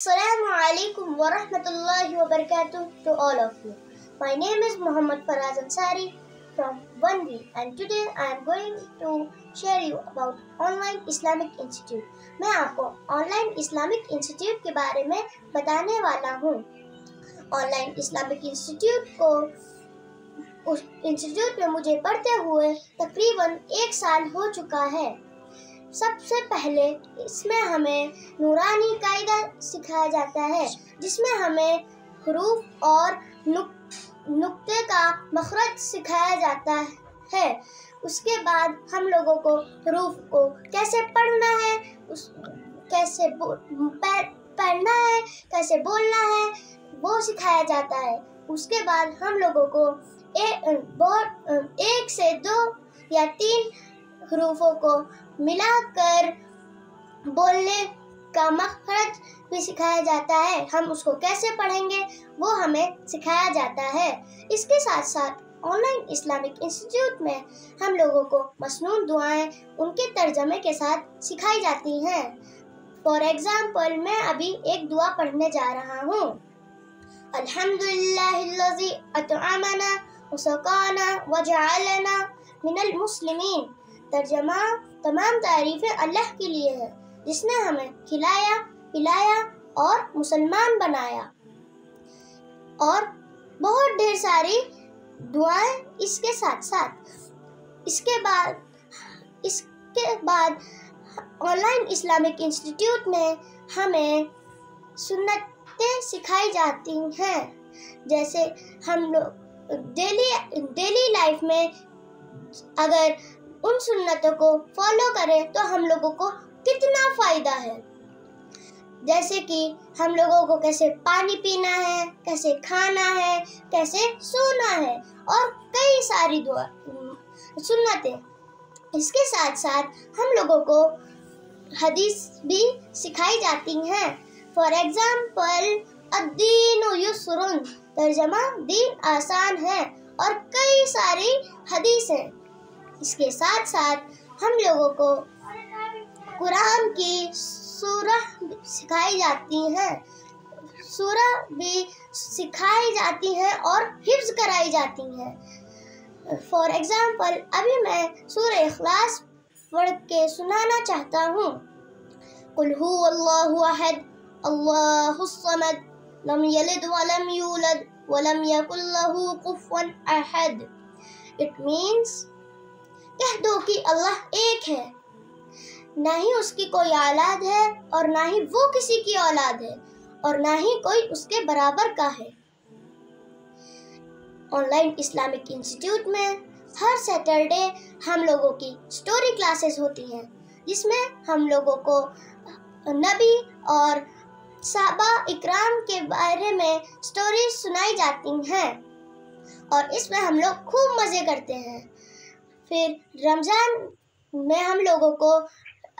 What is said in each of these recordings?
Assalamu alaikum wa rahmatullahi wa barakatuh to all of you. My name is Muhammad Faraz Ansari from 1B and today I am going to share you about Online Islamic Institute. मैं आपको online Islamic institute के बारे में बताने वाला हूँ। Online Islamic institute को उस इंस्टीट्यूट में मुझे पढ़ते हुए तकरीबन 1 साल हो चुका है। सबसे पहले इसमें हमें नूरानी कायदा सिखाया जाता है, जिसमें हमें हुरूफ और नुक्ते का मखरज सिखाया जाता है। उसके बाद हम लोगों को हुरूफ को कैसे पढ़ना है, कैसे पढ़ना है, कैसे बोलना है, वो सिखाया जाता है। उसके बाद हम लोगों को एक से 2 या 3 हुरूफों को मिलाकर बोलने का मखरज भी सिखाया जाता है। हम उसको कैसे पढ़ेंगे वो हमें सिखाया जाता है। इसके साथ साथ ऑनलाइन इस्लामिक इंस्टीट्यूट में हम लोगों को मसनून दुआएं उनके तर्जमे के साथ सिखाई जाती हैं। फॉर एग्जाम्पल मैं अभी एक दुआ पढ़ने जा रहा हूँ। अल्हम्दुलिल्लाहिल्लज़ी अतअमना व सक़ाना व जअलना मिनल मुस्लिमीन। तर्जमा, तमाम तारीफें अल्लाह के लिए है जिसने हमें खिलाया, पिलाया और मुसलमान बनाया। और बहुत ढेर सारी दुआएं इसके साथ साथ। इसके बाद ऑनलाइन इस्लामिक इंस्टीट्यूट में हमें सुन्नतें सिखाई जाती हैं। जैसे हम लोग डेली लाइफ में अगर उन सुन्नतों को फॉलो करें तो हम लोगों को कितना फ़ायदा है। जैसे कि हम लोगों को कैसे पानी पीना है, कैसे खाना है, कैसे सोना है और कई सारी सुन्नतें। इसके साथ साथ हम लोगों को हदीस भी सिखाई जाती हैं। फॉर एग्जाम्पल अद्दीनु युस्रुन, तर्जमा दीन आसान है, और कई सारी हदीस हैं। इसके साथ साथ हम लोगों को कुरान की सूरह सिखाई जाती हैं, सूरह भी सिखाई जाती हैं और हिफ्ज़ कराई जाती हैं। फॉर एग्जाम्पल अभी मैं सूरह इखलास पढ़ के सुनाना चाहता हूँ। कुल हुवल्लाहु अहद अल्लाहुस समद लम यलिद वलम यूलद वलम यकुल लहू कुफुवन अहद। इट मीन्स कह दो कि अल्लाह एक है, ना ही उसकी कोई औलाद है और ना ही वो किसी की औलाद है और ना ही कोई उसके बराबर का है। ऑनलाइन इस्लामिक इंस्टीट्यूट में हर सैटरडे हम लोगों की स्टोरी क्लासेस होती हैं, जिसमें हम लोगों को नबी और साहबा इकराम के बारे में स्टोरी सुनाई जाती हैं और इसमें हम लोग खूब मज़े करते हैं। फिर रमज़ान में हम लोगों को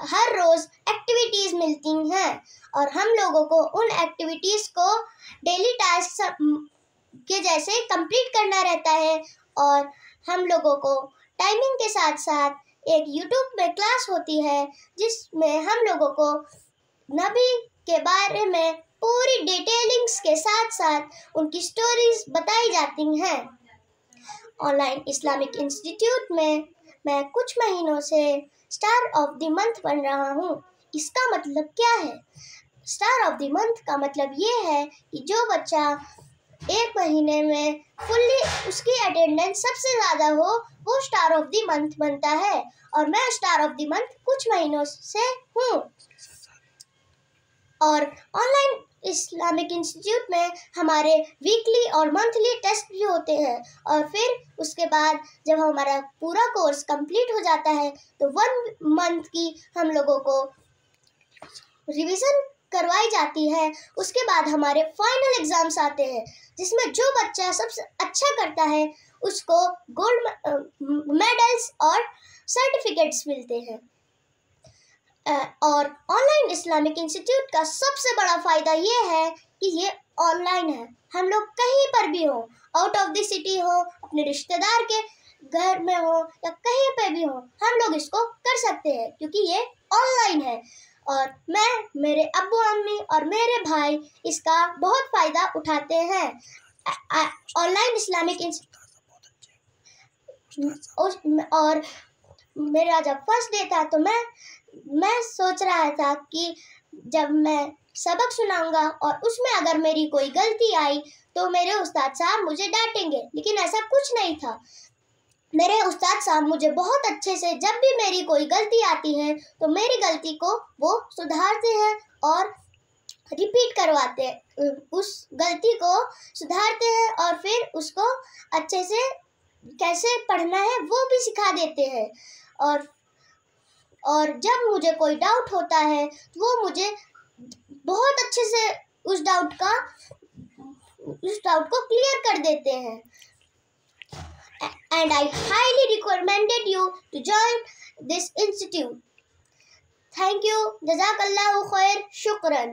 हर रोज़ एक्टिविटीज़ मिलती हैं और हम लोगों को उन एक्टिविटीज़ को डेली टास्क के जैसे कंप्लीट करना रहता है। और हम लोगों को टाइमिंग के साथ साथ एक यूट्यूब में क्लास होती है, जिसमें हम लोगों को नबी के बारे में पूरी डिटेलिंग्स के साथ साथ उनकी स्टोरीज बताई जाती हैं। ऑनलाइन इस्लामिक इंस्टीट्यूट में मैं कुछ महीनों से स्टार ऑफ द मंथ बन रहा हूँ। इसका मतलब क्या है? स्टार ऑफ द मंथ का मतलब ये है कि जो बच्चा 1 महीने में फुल्ली उसकी अटेंडेंस सबसे ज़्यादा हो वो स्टार ऑफ द मंथ बनता है, और मैं स्टार ऑफ द मंथ कुछ महीनों से हूँ। और ऑनलाइन इस्लामिक इंस्टीट्यूट में हमारे वीकली और मंथली टेस्ट भी होते हैं, और फिर उसके बाद जब हमारा पूरा कोर्स कंप्लीट हो जाता है तो 1 मंथ की हम लोगों को रिवीजन करवाई जाती है। उसके बाद हमारे फाइनल एग्ज़ाम्स आते हैं, जिसमें जो बच्चा सबसे अच्छा करता है उसको गोल्ड मेडल्स और सर्टिफिकेट्स मिलते हैं। और ऑनलाइन इस्लामिक इंस्टीट्यूट का सबसे बड़ा फ़ायदा ये है कि ये ऑनलाइन है। हम लोग कहीं पर भी हो, आउट ऑफ द सिटी हो, अपने रिश्तेदार के घर में हो या कहीं पे भी हो, हम लोग इसको कर सकते हैं क्योंकि ये ऑनलाइन है। और मैं, मेरे अब्बू अम्मी और मेरे भाई इसका बहुत फ़ायदा उठाते हैं। ऑनलाइन इस्लामिक और मेरा जब फर्स्ट डे था तो मैं सोच रहा था कि जब मैं सबक सुनाऊंगा और उसमें अगर मेरी कोई गलती आई तो मेरे उस्ताद साहब मुझे डांटेंगे, लेकिन ऐसा कुछ नहीं था। मेरे उस्ताद साहब मुझे बहुत अच्छे से, जब भी मेरी कोई गलती आती है तो मेरी गलती को वो सुधारते हैं और रिपीट करवाते हैं, उस गलती को सुधारते हैं और फिर उसको अच्छे से कैसे पढ़ना है वो भी सिखा देते हैं। और जब मुझे कोई डाउट होता है तो वो मुझे बहुत अच्छे से उस डाउट को क्लियर कर देते हैं। And I highly recommended you to join this institute. Thank you. Jazakallahu khair. Shukran.